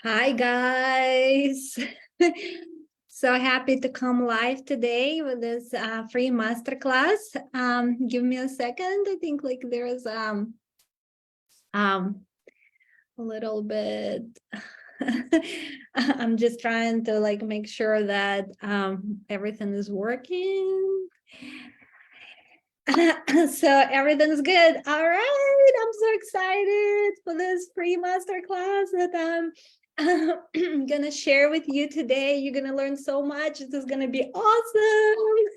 Hi guys. So happy to come live today with this free masterclass. Give me a second. I think like there's a little bit I'm just trying to like make sure that everything is working. So everything's good. All right. I'm so excited for this free masterclass that I'm gonna share with you today. You're gonna learn so much. This is gonna be awesome.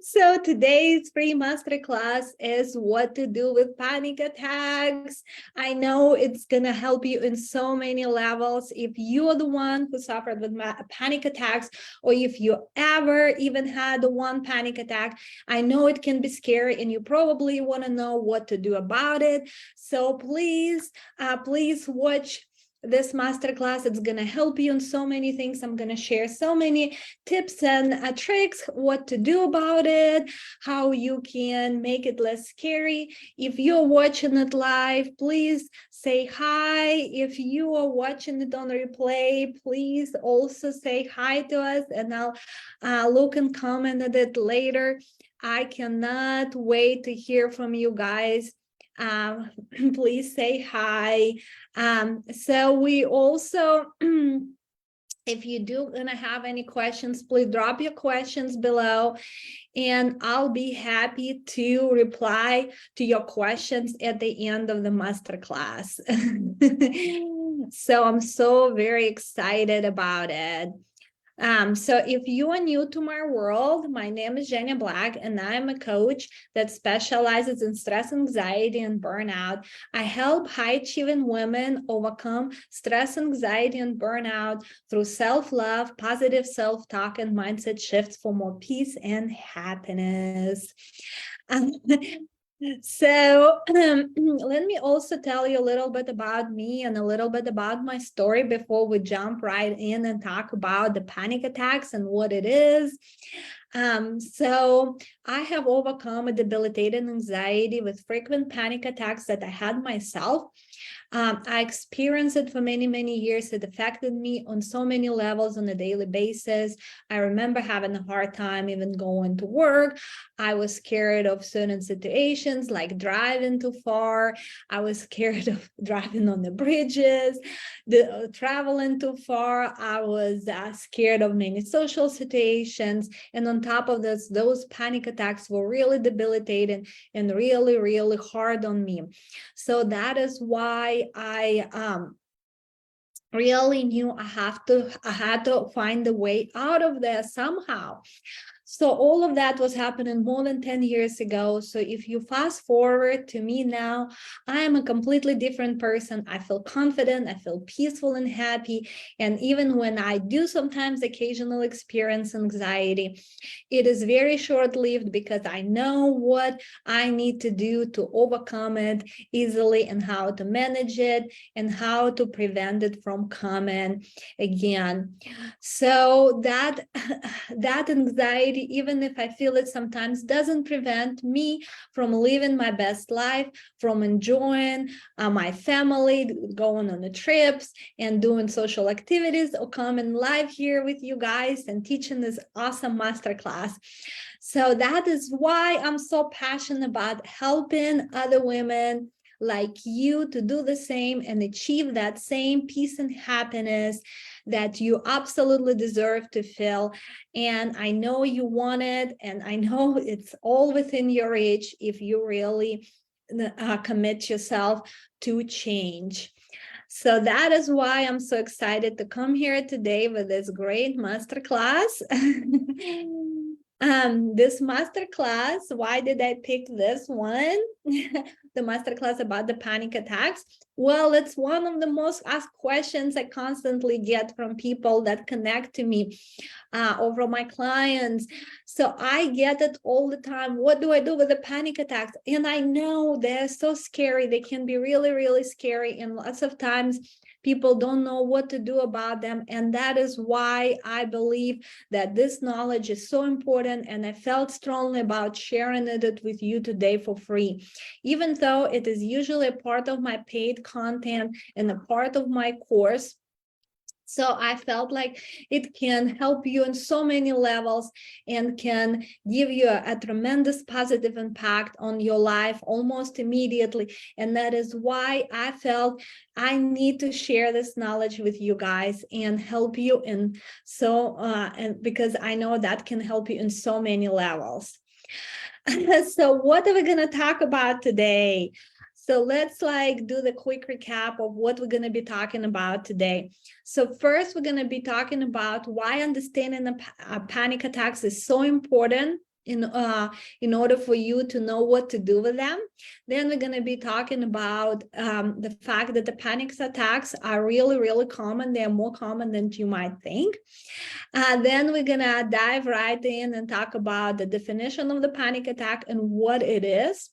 So today's free masterclass is what to do with panic attacks. I know it's gonna help you in so many levels. If you are the one who suffered with panic attacks, or if you ever even had one panic attack, I know it can be scary and you probably want to know what to do about it. So please watch this masterclass. It's going to help you in so many things. I'm going to share so many tips and tricks, what to do about it, how you can make it less scary. If you're watching it live, please say hi. If you are watching it on replay, please also say hi to us, and I'll look and comment at it later. I cannot wait to hear from you guys. Please say hi. So we also, if you do gonna have any questions, please drop your questions below, and I'll be happy to reply to your questions at the end of the masterclass. So I'm so very excited about it. So if you are new to my world, my name is Jenny Black, and I'm a coach that specializes in stress, anxiety, and burnout. I help high-achieving women overcome stress, anxiety, and burnout through self-love, positive self-talk, and mindset shifts for more peace and happiness. So let me also tell you a little bit about me and a little bit about my story before we jump right in and talk about the panic attacks and what it is. So I have overcome a debilitating anxiety with frequent panic attacks that I had myself. I experienced it for many, many years. It affected me on so many levels on a daily basis. I remember having a hard time even going to work. I was scared of certain situations like driving too far. I was scared of driving on the bridges, traveling too far. I was scared of many social situations. And on top of this, those panic attacks were really debilitating and really, really hard on me. So that is why I really knew I had to find a way out of there somehow. So all of that was happening more than 10 years ago. So if you fast forward to me now, I am a completely different person. I feel confident, I feel peaceful and happy. And even when I do sometimes occasionally experience anxiety, it is very short-lived because I know what I need to do to overcome it easily and how to manage it and how to prevent it from coming again. So that anxiety, even if I feel it sometimes, doesn't prevent me from living my best life, from enjoying my family, going on the trips and doing social activities, or coming live here with you guys and teaching this awesome masterclass. So that is why I'm so passionate about helping other women like you to do the same and achieve that same peace and happiness that you absolutely deserve to feel. And I know you want it, and I know it's all within your reach if you really commit yourself to change. So that is why I'm so excited to come here today with this great masterclass. This masterclass, why did I pick this one? The masterclass about the panic attacks. Well, it's one of the most asked questions I constantly get from people that connect to me, or from my clients. So I get it all the time. What do I do with the panic attacks? And I know they're so scary. They can be really, really scary. And lots of times people don't know what to do about them. And that is why I believe that this knowledge is so important. And I felt strongly about sharing it with you today for free. Even though it is usually a part of my paid content and a part of my course, So I felt like it can help you in so many levels and can give you a tremendous positive impact on your life almost immediately. And that is why I felt I need to share this knowledge with you guys and help you in and because I know that can help you in so many levels. So what are we going to talk about today? So let's do the quick recap of what we're going to be talking about today. So first, we're going to be talking about why understanding the panic attacks is so important in order for you to know what to do with them. Then we're going to be talking about the fact that the panic attacks are really, really common. They're more common than you might think. Then we're gonna dive right in and talk about the definition of the panic attack and what it is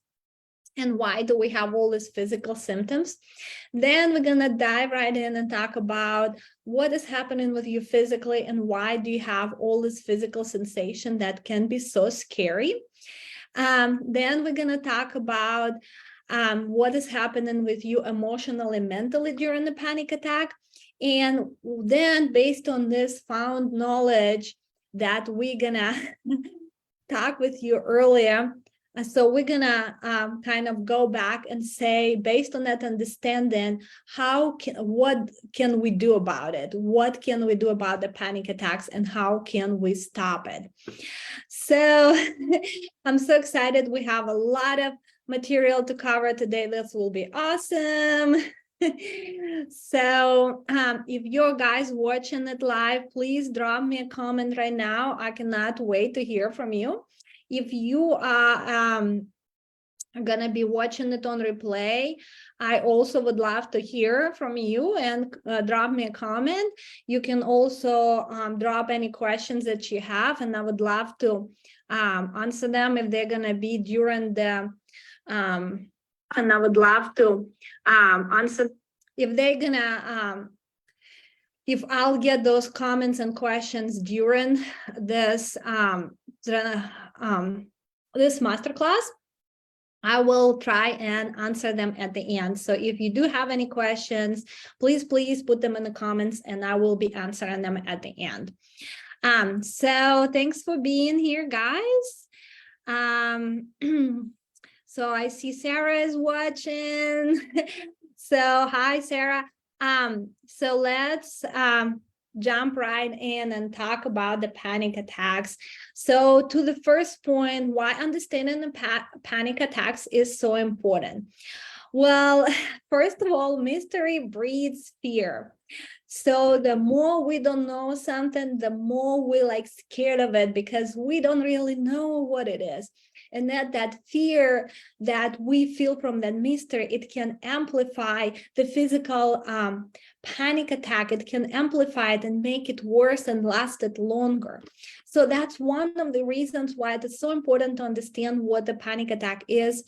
and why do we have all these physical symptoms. Then we're gonna dive right in and talk about what is happening with you physically and why do you have all this physical sensation that can be so scary. Then we're gonna talk about what is happening with you emotionally and mentally during the panic attack. And then based on this found knowledge that we're gonna talk with you earlier, so we're gonna kind of go back and say, based on that understanding, what can we do about it? What can we do about the panic attacks and how can we stop it? So I'm so excited. We have a lot of material to cover today. This will be awesome. So if you're guys watching it live, please drop me a comment right now. I cannot wait to hear from you. If you are gonna be watching it on replay, I also would love to hear from you and drop me a comment. You can also drop any questions that you have, and I would love to answer them if they're gonna be during the and I would love to answer if they're gonna if I'll get those comments and questions during this this masterclass, I will try and answer them at the end. So if you do have any questions, please put them in the comments and I will be answering them at the end. So thanks for being here, guys. So I see Sarah is watching. So hi, Sarah. So let's jump right in and talk about the panic attacks. So to the first point, why understanding the panic attacks is so important. Well, first of all, mystery breeds fear. So the more we don't know something, the more we're scared of it because we don't really know what it is. And that fear that we feel from that mystery, it can amplify the physical panic attack. It can amplify it and make it worse and last it longer. So that's one of the reasons why it's so important to understand what the panic attack is,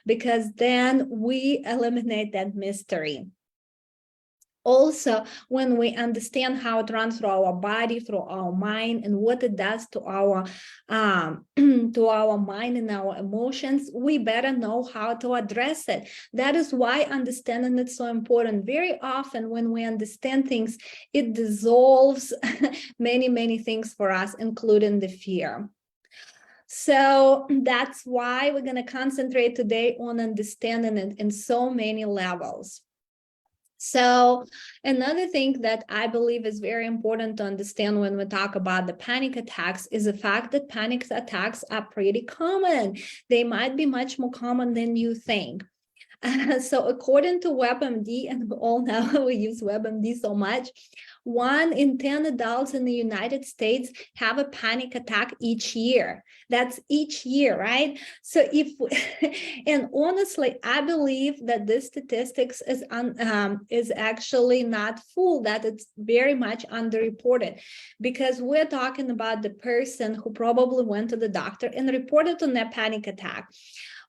because then we eliminate that mystery. Also, when we understand how it runs through our body, through our mind, and what it does to our to our mind and our emotions, we better know how to address it. That is why understanding it's so important. Very often when we understand things, it dissolves many things for us, including the fear. So that's why we're going to concentrate today on understanding it in so many levels. So another thing that I believe is very important to understand when we talk about the panic attacks is the fact that panic attacks are pretty common. They might be much more common than you think. So according to WebMD, and we all know we use WebMD so much, 1 in 10 adults in the United States have a panic attack each year. That's each year, right? So and honestly, I believe that this statistics is actually not full, that it's very much underreported, because we're talking about the person who probably went to the doctor and reported on their panic attack.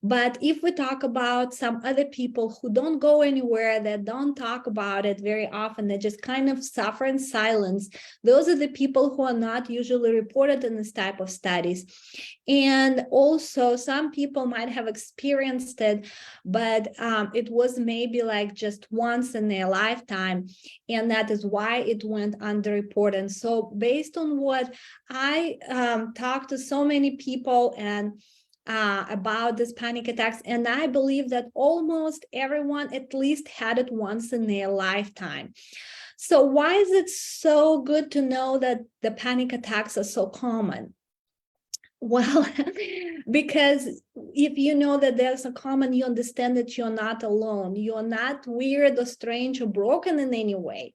But if we talk about some other people who don't go anywhere, that don't talk about it very often, they just kind of suffer in silence, those are the people who are not usually reported in this type of studies. And also some people might have experienced it, but it was maybe like just once in their lifetime, and that is why it went underreported. So based on what I talked to so many people and about these panic attacks, and I believe that almost everyone at least had it once in their lifetime. So why is it so good to know that the panic attacks are so common? Well, because if you know that there's a common, you understand that you're not alone. You're not weird or strange or broken in any way.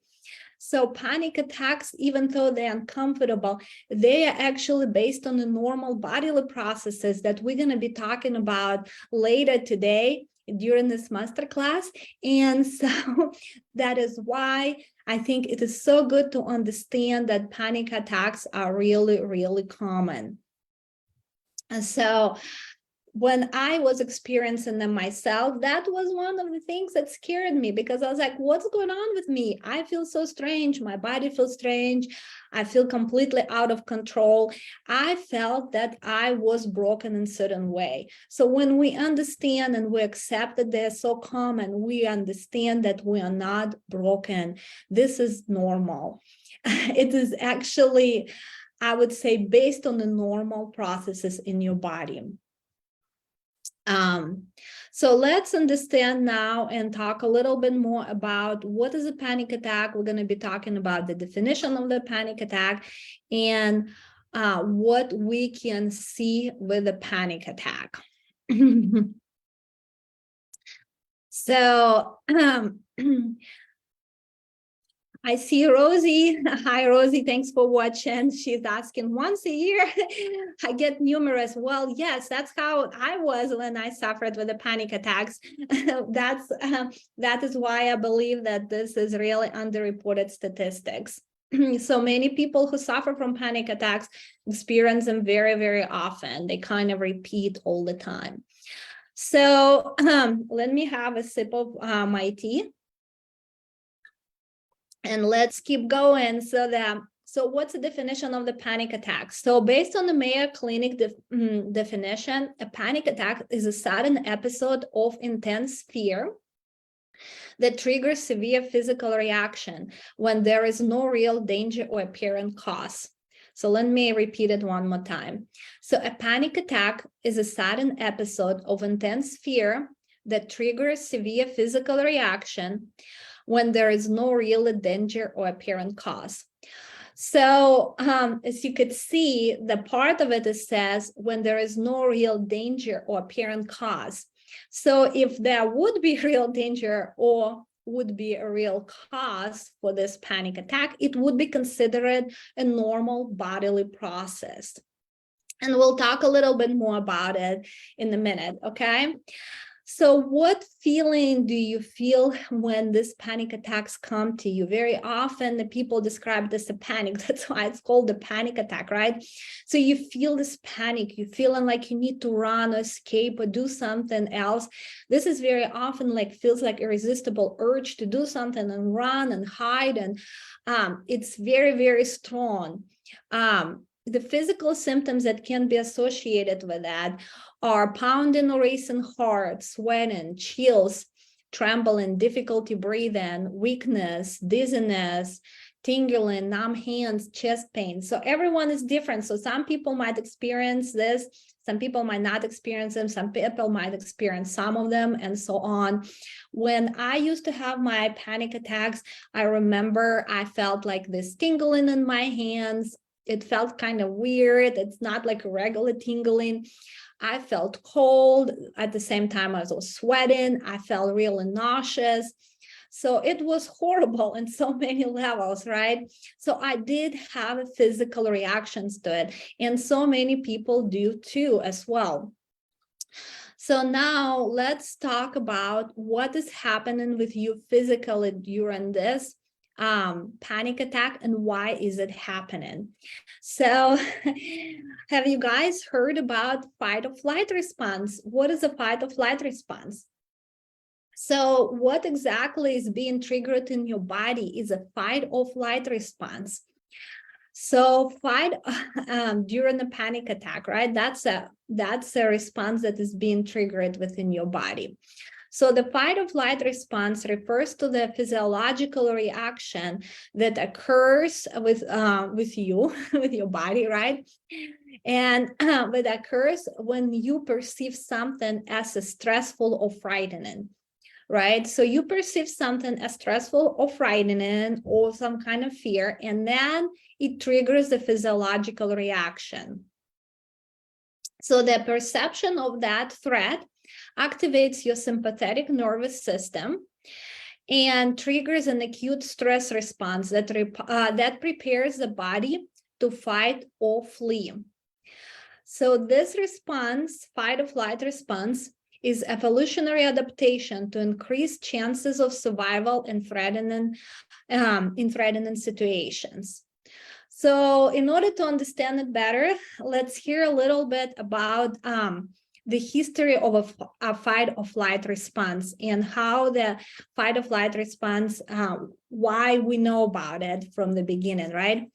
So panic attacks, even though they're uncomfortable, they are actually based on the normal bodily processes that we're going to be talking about later today during this masterclass. And so that is why I think it is so good to understand that panic attacks are really, really common. And so when I was experiencing them myself, that was one of the things that scared me, because I was like, what's going on with me? I feel so strange. My body feels strange. I feel completely out of control. I felt that I was broken in a certain way. So when we understand and we accept that they're so common, we understand that we are not broken. This is normal. It is actually, I would say, based on the normal processes in your body. So let's understand now and talk a little bit more about what is a panic attack. We're going to be talking about the definition of the panic attack and what we can see with a panic attack. So I see Rosie. Hi, Rosie. Thanks for watching. She's asking, once a year, I get numerous. Well, yes, that's how I was when I suffered with the panic attacks. That is why I believe that this is really underreported statistics. So many people who suffer from panic attacks experience them very, very often. They kind of repeat all the time. So let me have a sip of my tea. And let's keep going. So what's the definition of the panic attack? So based on the Mayo Clinic definition, a panic attack is a sudden episode of intense fear that triggers severe physical reaction when there is no real danger or apparent cause. So let me repeat it one more time. So a panic attack is a sudden episode of intense fear that triggers severe physical reaction when there is no real danger or apparent cause. So as you could see, the part of it says when there is no real danger or apparent cause. So if there would be real danger or would be a real cause for this panic attack, it would be considered a normal bodily process. And we'll talk a little bit more about it in a minute, okay? So what feeling do you feel when these panic attacks come to you? Very often the people describe this as a panic. That's why it's called the panic attack, right? So you feel this panic, you're feeling like you need to run or escape or do something else. This is very often like feels like irresistible urge to do something and run and hide. And it's very, very strong. The physical symptoms that can be associated with that are pounding or racing heart, sweating, chills, trembling, difficulty breathing, weakness, dizziness, tingling, numb hands, chest pain. So everyone is different. So some people might experience this, some people might not experience them, some people might experience some of them, and so on. When I used to have my panic attacks, I remember I felt like this tingling in my hands. It felt kind of weird. It's not like a regular tingling. I felt cold. At the same time, I was sweating. I felt really nauseous. So it was horrible in so many levels, right? So I did have physical reactions to it. And so many people do too as well. So now let's talk about what is happening with you physically during this panic attack and why is it happening. So have you guys heard about fight or flight response? What is a fight or flight response? So what exactly is being triggered in your body is a fight or flight response. So fight during a panic attack, right? That's a response that is being triggered within your body. So the fight or flight response refers to the physiological reaction that occurs with you, with your body, right? And that occurs when you perceive something as a stressful or frightening, right? So you perceive something as stressful or frightening or some kind of fear, and then it triggers the physiological reaction. So the perception of that threat activates your sympathetic nervous system and triggers an acute stress response that prepares the body to fight or flee. So this response, fight or flight response, is evolutionary adaptation to increase chances of survival in threatening situations. So in order to understand it better, let's hear a little bit about the history of a fight or flight response and how the fight or flight response, why we know about it from the beginning, right?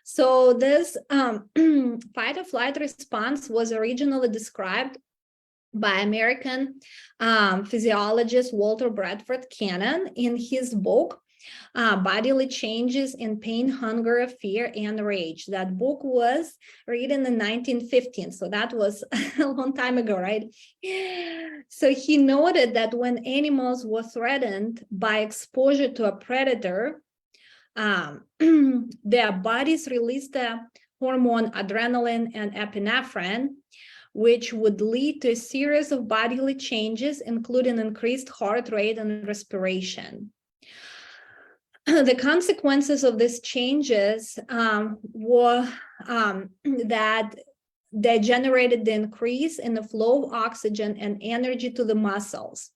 So this fight or flight response was originally described by American physiologist Walter Bradford Cannon in his book, Bodily Changes in Pain, Hunger, Fear, and Rage. That book was written in 1915, so that was a long time ago, right? So he noted that when animals were threatened by exposure to a predator, their bodies released the hormone adrenaline and epinephrine, which would lead to a series of bodily changes, including increased heart rate and respiration. The consequences of these changes were that they generated the increase in the flow of oxygen and energy to the muscles.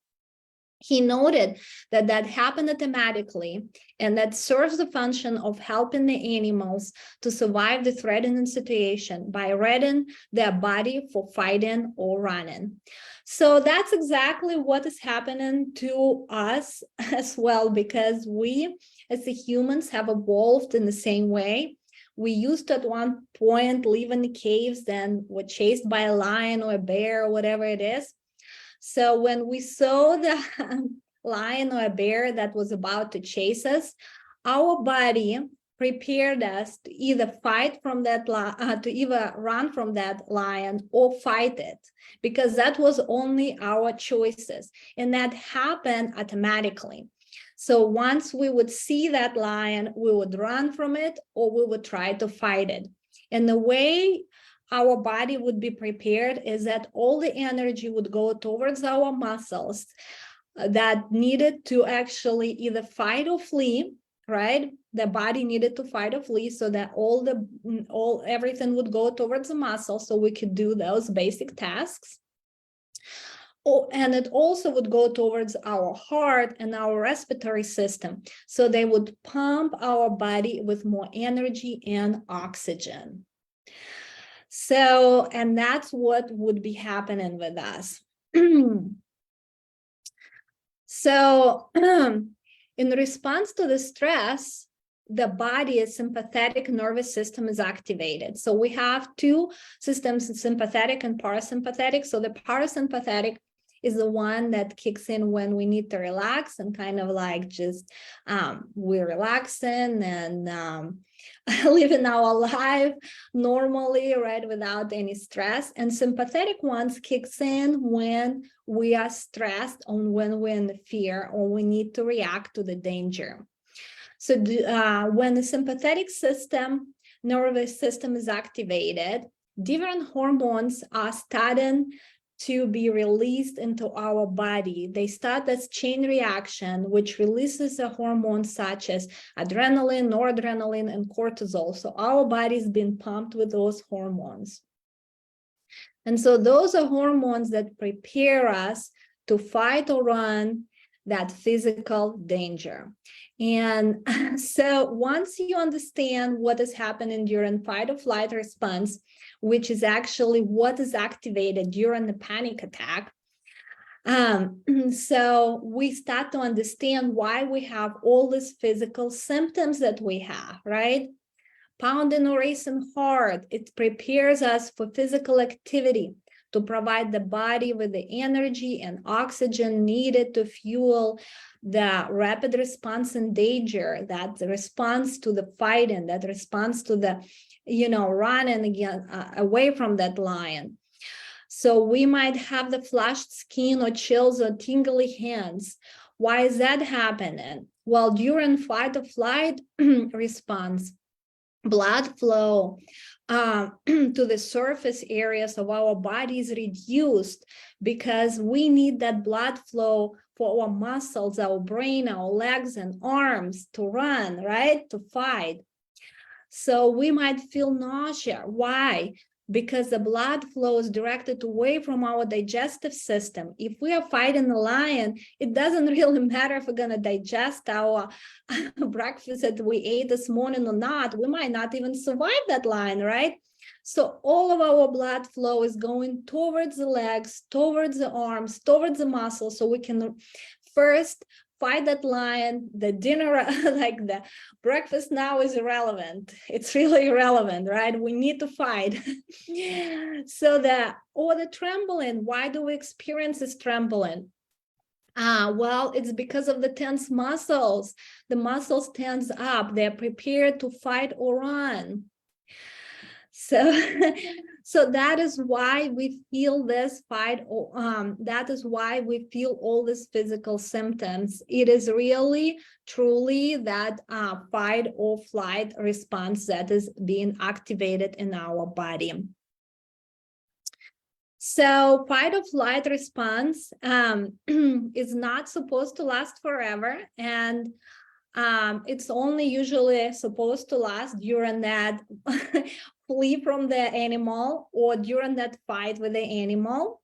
He noted that happened automatically, and that serves the function of helping the animals to survive the threatening situation by readying their body for fighting or running. So that's exactly what is happening to us as well, because we, as the humans, have evolved in the same way. We used to at one point live in the caves, then were chased by a lion or a bear or whatever it is. So when we saw the lion or a bear that was about to chase us, our body prepared us to either fight from that, to either run from that lion or fight it, because that was only our choices. And that happened automatically. So once we would see that lion, we would run from it or we would try to fight it. And the way our body would be prepared is that all the energy would go towards our muscles that needed to actually either fight or flee, right? The body needed to fight or flee, so that everything would go towards the muscle so we could do those basic tasks. Oh, and it also would go towards our heart and our respiratory system. So they would pump our body with more energy and oxygen. So, and that's what would be happening with us. So, in response to the stress, the body's sympathetic nervous system is activated. So we have two systems, sympathetic and parasympathetic. So the parasympathetic is the one that kicks in when we need to relax and kind of like just we're relaxing and living our life normally, right, without any stress. And sympathetic ones kicks in when we are stressed or when we're in fear or we need to react to the danger. So when the sympathetic nervous system is activated, different hormones are starting to be released into our body. They start as chain reaction, which releases a hormone such as adrenaline, noradrenaline, and cortisol. So our body's been pumped with those hormones. And so those are hormones that prepare us to fight or run. that physical danger. And so once you understand what is happening during fight or flight response, which is actually what is activated during the panic attack, so we start to understand why we have all these physical symptoms that we have, right? Pounding or racing heart, it prepares us for physical activity to provide the body with the energy and oxygen needed to fuel the rapid response in danger, that response to the fighting, that response to the, running again away from that lion. So we might have the flushed skin or chills or tingly hands. Why is that happening? Well, during fight or flight response, blood flow to the surface areas of our body is reduced because we need that blood flow for our muscles, our brain, our legs and arms to run, right? To fight. So we might feel nausea. Why? Because the blood flow is directed away from our digestive system. If we are fighting a lion, it doesn't really matter if we're going to digest our breakfast that we ate this morning or not. We might not even survive that lion, right? So all of our blood flow is going towards the legs, towards the arms, towards the muscles, so we can first fight that lion. The dinner, like the breakfast now is irrelevant. It's really irrelevant, right? We need to fight. So the trembling, why do we experience this trembling? Well, it's because of the tense muscles. The muscles tense up. They're prepared to fight or run. So, so that is why we feel this fight. That is why we feel all these physical symptoms. It is really, truly that fight or flight response that is being activated in our body. So fight or flight response is not supposed to last forever, and it's only usually supposed to last during that flee from the animal or during that fight with the animal.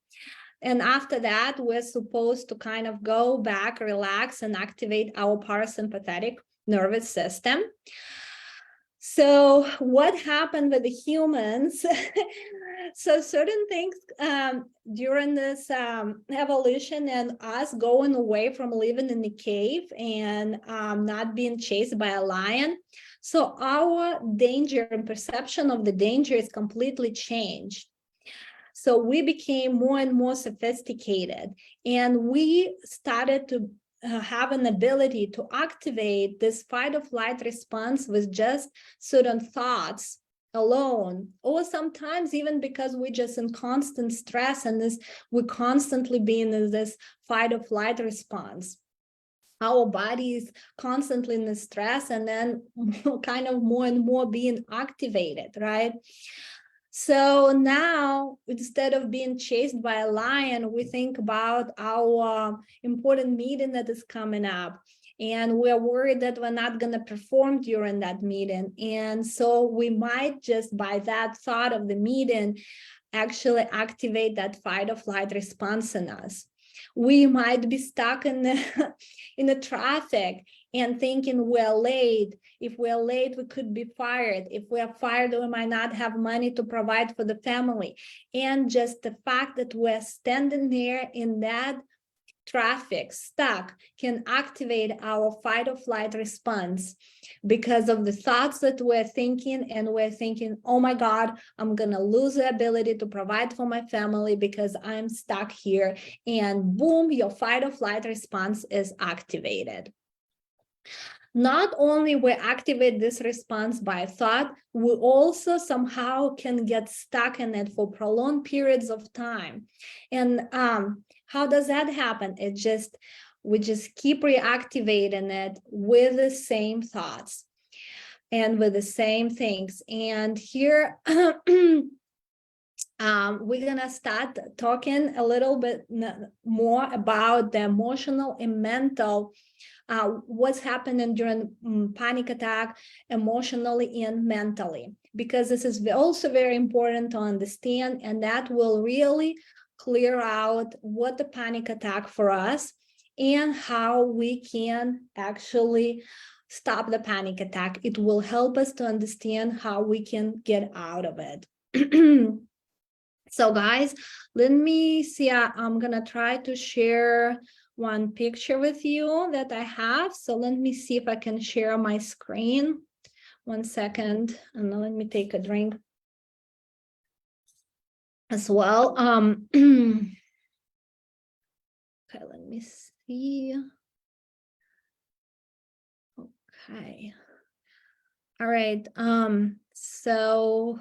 And after that, we're supposed to kind of go back, relax, and activate our parasympathetic nervous system. So what happened with the humans? So certain things during this evolution and us going away from living in the cave and not being chased by a lion. So our danger and perception of the danger is completely changed. So we became more and more sophisticated, and we started to have an ability to activate this fight or flight response with just certain thoughts alone, or sometimes even because we're just in constant stress and we're constantly being in this fight or flight response. Our body is constantly in the stress and then kind of more and more being activated, right? So now, instead of being chased by a lion, we think about our important meeting that is coming up. And we're worried that we're not going to perform during that meeting. And so we might just, by that thought of the meeting, actually activate that fight or flight response in us. We might be stuck in the traffic and thinking we're late. If we're late, we could be fired. If we're fired, we might not have money to provide for the family. And just the fact that we're standing there in that traffic stuck can activate our fight or flight response because of the thoughts that we're thinking, and we're thinking, oh my God, I'm gonna lose the ability to provide for my family because I'm stuck here. And boom, your fight or flight response is activated. Not only we activate this response by thought, we also somehow can get stuck in it for prolonged periods of time. And how does that happen? We just keep reactivating it with the same thoughts and with the same things. And here we're gonna start talking a little bit more about the emotional and mental, what's happening during panic attack emotionally and mentally, because this is also very important to understand, and that will really clear out what the panic attack for us and how we can actually stop the panic attack. It will help us to understand how we can get out of it. So guys, let me see. I'm gonna try to share one picture with you that I have. So let me see if I can share my screen. 1 second, and let me take a drink as well. Okay, let me see. Okay. All right. So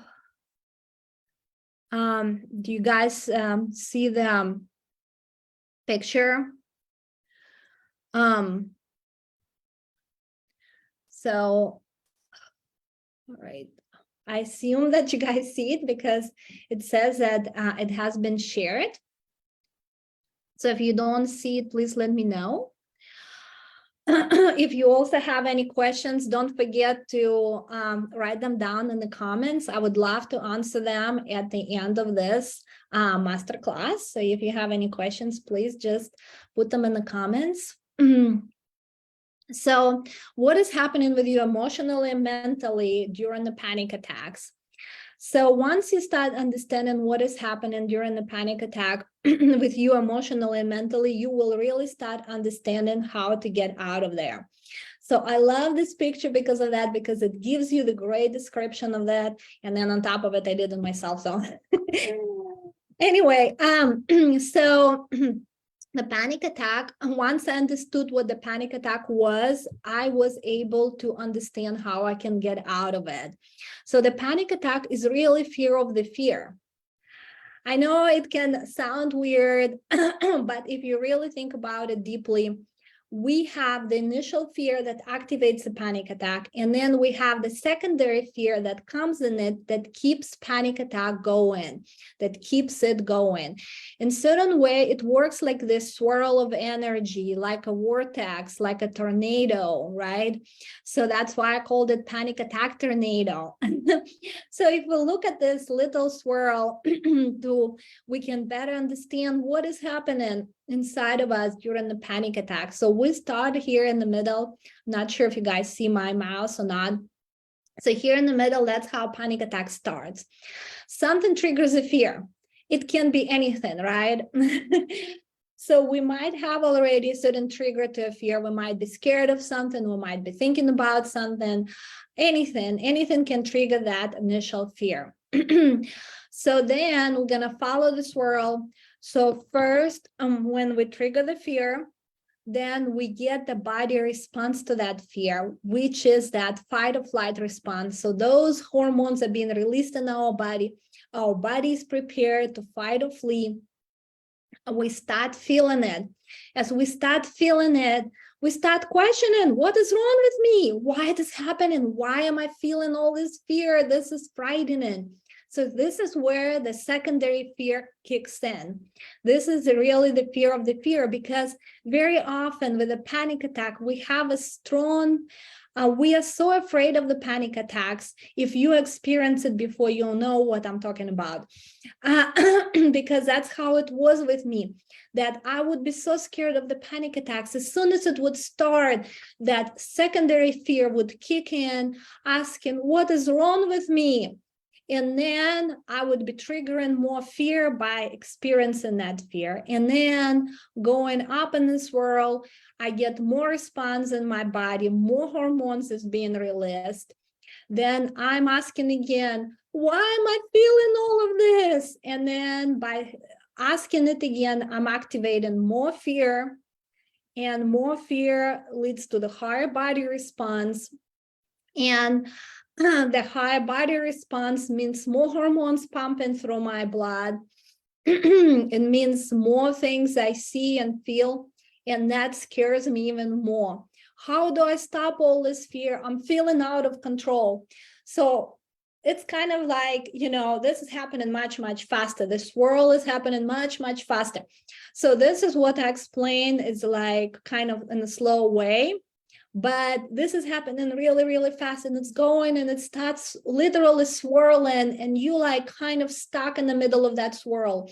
do you guys see the picture? So, all right. I assume that you guys see it because it says that it has been shared. So if you don't see it, please let me know. If you also have any questions, don't forget to write them down in the comments. I would love to answer them at the end of this masterclass. So if you have any questions, please just put them in the comments. So what is happening with you emotionally and mentally during the panic attacks? So once you start understanding what is happening during the panic attack with you emotionally and mentally, you will really start understanding how to get out of there. So I love this picture because of that, because it gives you the great description of that. And then on top of it, I did it myself. So anyway, so the panic attack, once I understood what the panic attack was, I was able to understand how I can get out of it. So the panic attack is really fear of the fear. I know it can sound weird, but if you really think about it deeply, we have the initial fear that activates the panic attack, and then we have the secondary fear that comes in it that keeps panic attack going, that keeps it going. In certain way, it works like this swirl of energy, like a vortex, like a tornado, right? So that's why I called it panic attack tornado. So if we look at this little swirl, we can better understand what is happening inside of us during the panic attack. So we start here in the middle. I'm not sure if you guys see my mouse or not. So here in the middle, that's how panic attack starts. Something triggers a fear. It can be anything, right? So we might have already a certain trigger to a fear. We might be scared of something. We might be thinking about something. Anything can trigger that initial fear. So then we're gonna follow the swirl. So first, when we trigger the fear, then we get the body response to that fear, which is that fight or flight response. So those hormones are being released in our body. Our body is prepared to fight or flee. We start feeling it. As we start feeling it, we start questioning, what is wrong with me? Why is this happening? Why am I feeling all this fear? This is frightening. So this is where the secondary fear kicks in. This is really the fear of the fear, because very often with a panic attack, we have a strong, we are so afraid of the panic attacks. If you experience it before, you'll know what I'm talking about. Because that's how it was with me, that I would be so scared of the panic attacks. As soon as it would start, that secondary fear would kick in, asking, what is wrong with me? And then I would be triggering more fear by experiencing that fear. And then going up in this world, I get more response in my body, more hormones is being released. Then I'm asking again, why am I feeling all of this? And then by asking it again, I'm activating more fear, and more fear leads to the higher body response. And the high body response means more hormones pumping through my blood. It means more things I see and feel, and that scares me even more. How do I stop all this fear? I'm feeling out of control. So it's kind of like, this is happening much, much faster. The swirl is happening much, much faster. So this is what I explained is like kind of in a slow way. But this is happening really, really fast, and it's going and it starts literally swirling, and you like kind of stuck in the middle of that swirl.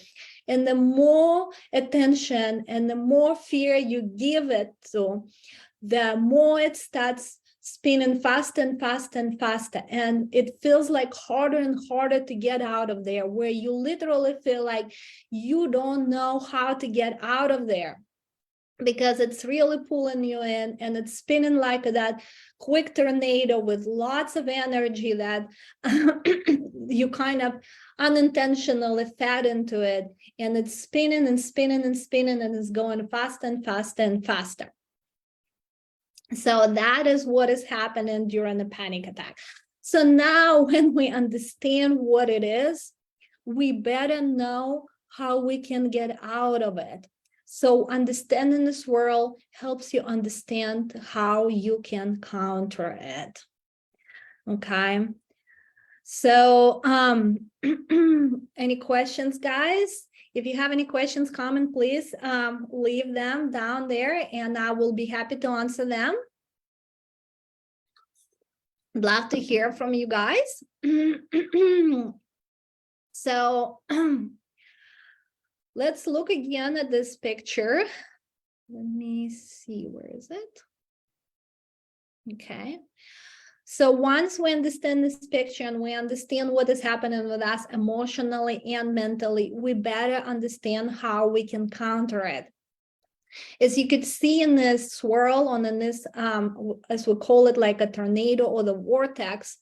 And the more attention and the more fear you give it to, the more it starts spinning faster and faster and faster. And it feels like harder and harder to get out of there, where you literally feel like you don't know how to get out of there, because it's really pulling you in and it's spinning like that quick tornado with lots of energy that you kind of unintentionally fed into it. And it's spinning and spinning and spinning, and it's going faster and faster and faster. So that is what is happening during a panic attack. So now when we understand what it is, we better know how we can get out of it. So understanding this world helps you understand how you can counter it. Okay. So any questions, guys? If you have any questions, comment, please leave them down there and I will be happy to answer them. I'd love to hear from you guys. So let's look again at this picture. Let me see, where is it? Okay. So once we understand this picture and we understand what is happening with us emotionally and mentally, we better understand how we can counter it. As you could see in this swirl, on in this, as we call it, like a tornado or the vortex,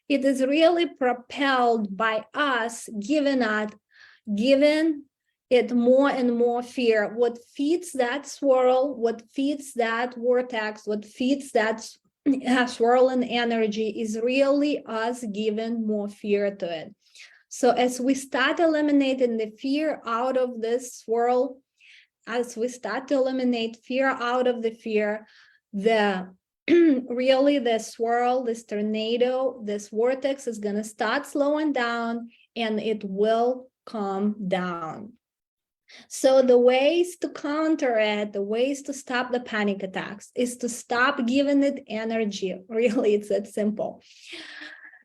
it is really propelled by us, giving it more and more fear. What feeds that swirl, what feeds that vortex, what feeds that swirling energy is really us giving more fear to it. So as we start eliminating the fear out of this swirl, as we start to eliminate fear out of the fear, really the swirl, this tornado, this vortex is going to start slowing down and it will calm down. So the ways to counter it, the ways to stop the panic attacks is to stop giving it energy. Really, it's that simple.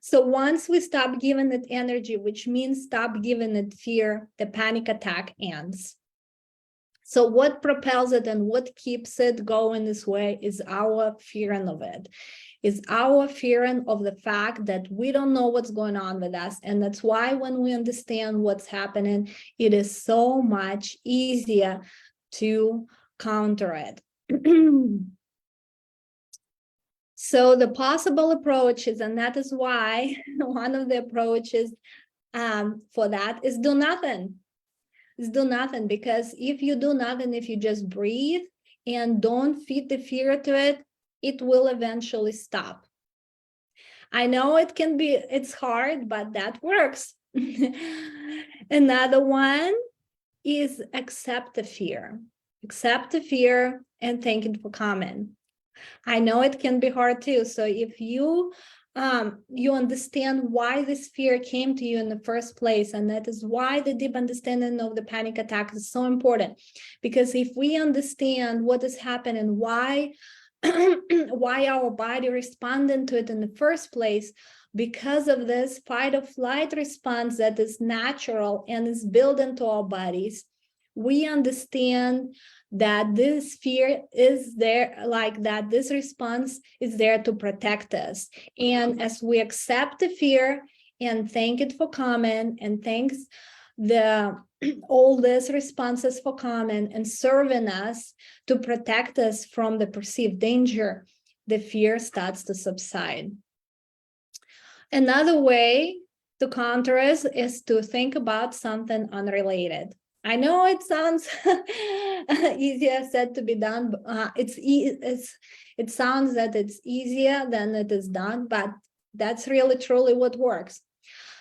So once we stop giving it energy, which means stop giving it fear, the panic attack ends. So what propels it and what keeps it going this way is our fearing of it, is our fearing of the fact that we don't know what's going on with us. And that's why when we understand what's happening, it is so much easier to counter it. So the possible approaches, and that is why one of the approaches for that is do nothing. Is do nothing, because if you do nothing, if you just breathe and don't feed the fear to it, it will eventually stop. I know it's hard, but that works. Another one is accept the fear. Accept the fear and thank it for coming. I know it can be hard too. So if you understand why this fear came to you in the first place, and that is why the deep understanding of the panic attack is so important. Because if we understand what is happening, why our body responded to it in the first place, because of this fight or flight response that is natural and is built into our bodies, we understand that this fear is there, like that this response is there to protect us. And as we accept the fear and thank it for coming, and thanks all these responses for coming and serving us to protect us from the perceived danger, the fear starts to subside. Another way to counter it is to think about something unrelated. I know it sounds easier said to be done. It sounds that it's easier than it is done, but that's really truly what works.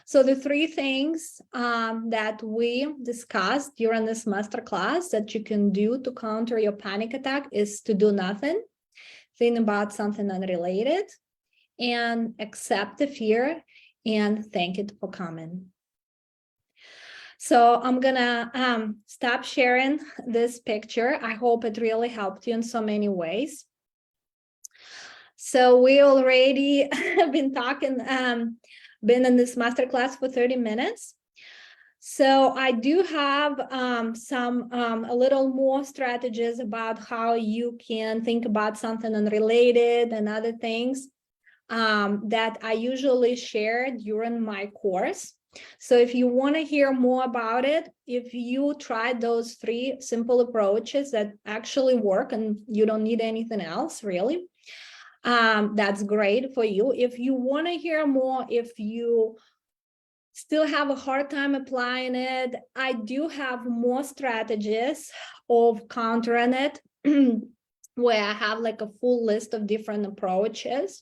So the three things that we discussed during this masterclass that you can do to counter your panic attack is to do nothing, think about something unrelated, and accept the fear and thank it for coming. So I'm gonna stop sharing this picture. I hope it really helped you in so many ways. So we already have been talking, been in this masterclass for 30 minutes. So I do have a little more strategies about how you can think about something unrelated and other things that I usually share during my course. So if you want to hear more about it, if you try those 3 simple approaches that actually work and you don't need anything else really, that's great for you. If you want to hear more, if you still have a hard time applying it, I do have more strategies of countering it where I have like a full list of different approaches.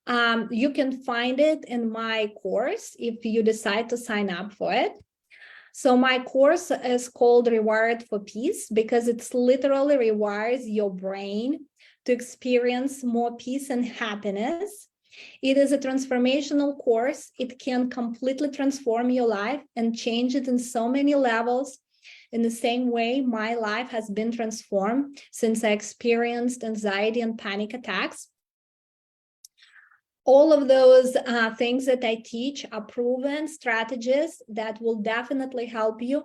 You can find it in my course if you decide to sign up for it. So my course is called Rewired for Peace because it's literally rewires your brain to experience more peace and happiness. It is a transformational course. It can completely transform your life and change it in so many levels. In the same way, my life has been transformed since I experienced anxiety and panic attacks. All of those things that I teach are proven strategies that will definitely help you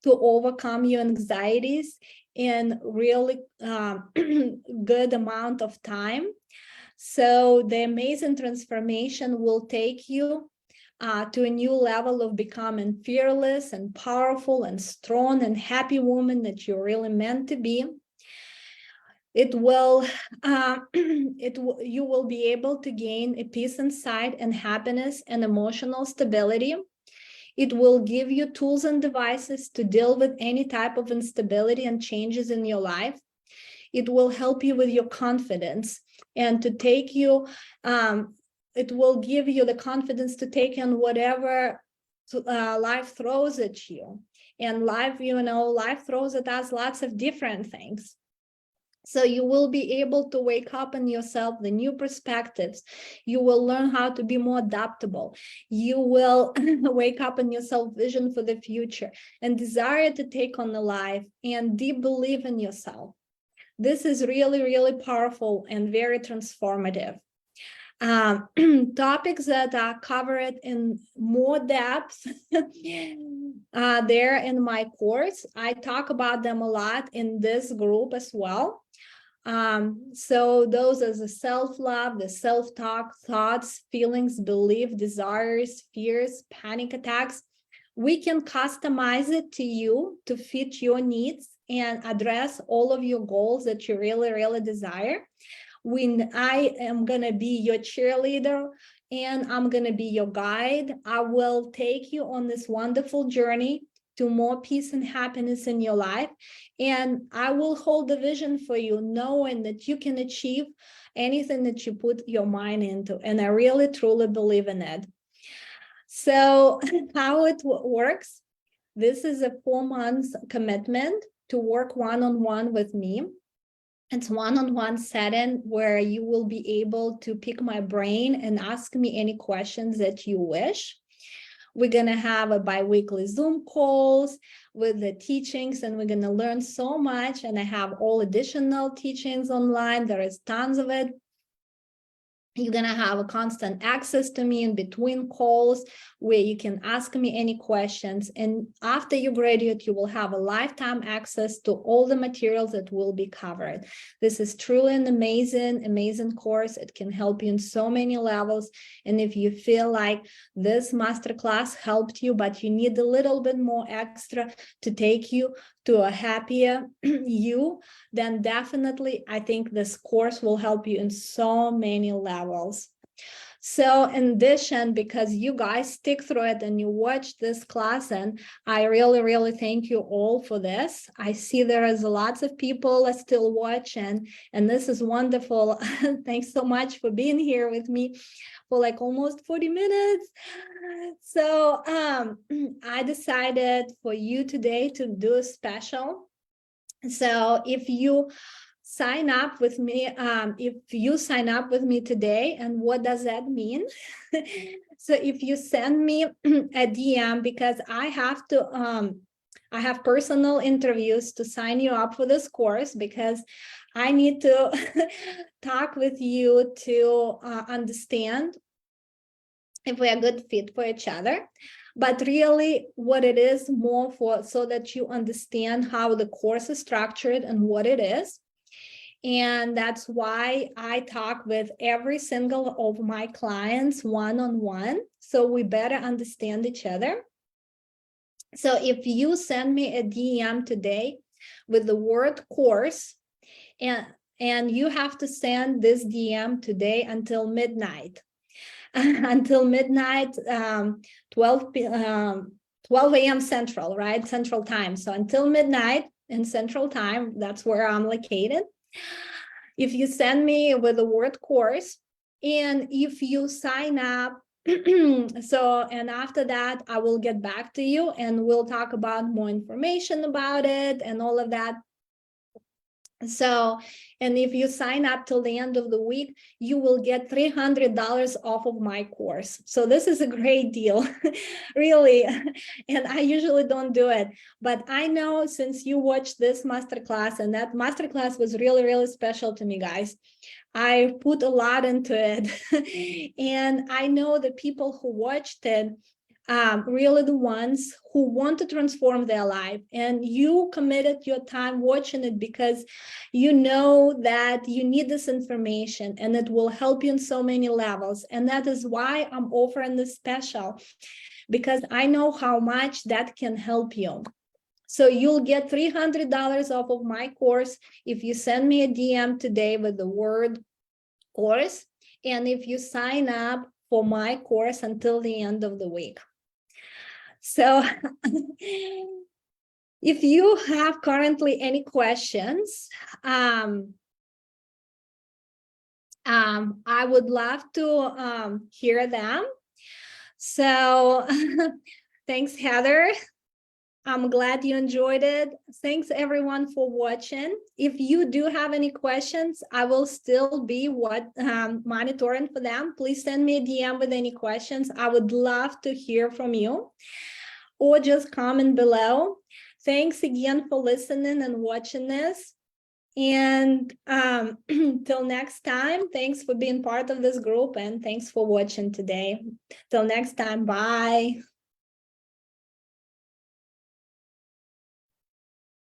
to overcome your anxieties in really good amount of time. So the amazing transformation will take you to a new level of becoming fearless and powerful and strong and happy woman that you're really meant to be. It will, you will be able to gain a peace inside and happiness and emotional stability. It will give you tools and devices to deal with any type of instability and changes in your life. It will help you with your confidence and to take you, it will give you the confidence to take on whatever life throws at you. And life, life throws at us lots of different things. So you will be able to wake up in yourself the new perspectives. You will learn how to be more adaptable. You will wake up in yourself vision for the future and desire to take on the life and deep belief in yourself. This is really, really powerful and very transformative. Topics that are covered in more depth there in my course. I talk about them a lot in this group as well. So those are the self-love, the self-talk, thoughts, feelings, belief, desires, fears, panic attacks. We can customize it to you to fit your needs and address all of your goals that you really, really desire. When I am going to be your cheerleader and I'm going to be your guide, I will take you on this wonderful journey to more peace and happiness in your life. And I will hold the vision for you, knowing that you can achieve anything that you put your mind into. And I really, truly believe in it. So how it works, this is a 4 months commitment to work one-on-one with me. It's one-on-one setting where you will be able to pick my brain and ask me any questions that you wish. We're going to have a bi-weekly Zoom calls with the teachings, and we're going to learn so much. And I have all additional teachings online. There is tons of it. You're going to have a constant access to me in between calls where you can ask me any questions. And after you graduate, you will have a lifetime access to all the materials that will be covered. This is truly an amazing, amazing course. It can help you in so many levels. And if you feel like this masterclass helped you, but you need a little bit more extra to take you to a happier you, then definitely I think this course will help you in so many levels. So in addition, because you guys stick through it and you watch this class, and I really, really thank you all for this. I see there is lots of people that still watching, and this is wonderful. Thanks so much for being here with me for like almost 40 minutes. So I decided for you today to do a special. So if you sign up with me, today, and what does that mean? So if you send me a DM, because I have personal interviews to sign you up for this course, because I need to talk with you to understand if we are a good fit for each other. But really what it is more for so that you understand how the course is structured and what it is. And that's why I talk with every single of my clients one-on-one, so we better understand each other. So if you send me a DM today with the word course, and you have to send this DM today until midnight. Until midnight, 12 a.m. Central, right? Central time. So until midnight in Central time, that's where I'm located. If you send me with the word course, and if you sign up, so, and after that, I will get back to you and we'll talk about more information about it and all of that. So, and if you sign up till the end of the week, you will get $300 off of my course. So this is a great deal, really. And I usually don't do it, but I know since you watched this masterclass, and that masterclass was really, really special to me, guys. I put a lot into it. And I know the people who watched it, really the ones who want to transform their life, and you committed your time watching it because you know that you need this information and it will help you in so many levels. And that is why I'm offering this special, because I know how much that can help you. So you'll get $300 off of my course if you send me a DM today with the word course, and if you sign up for my course until the end of the week. So if you have currently any questions, I would love to hear them. So thanks, Heather. I'm glad you enjoyed it. Thanks everyone for watching. If you do have any questions, I will still be monitoring for them. Please send me a DM with any questions. I would love to hear from you, or just comment below. Thanks again for listening and watching this. And till next time, thanks for being part of this group, and thanks for watching today. Till next time, bye.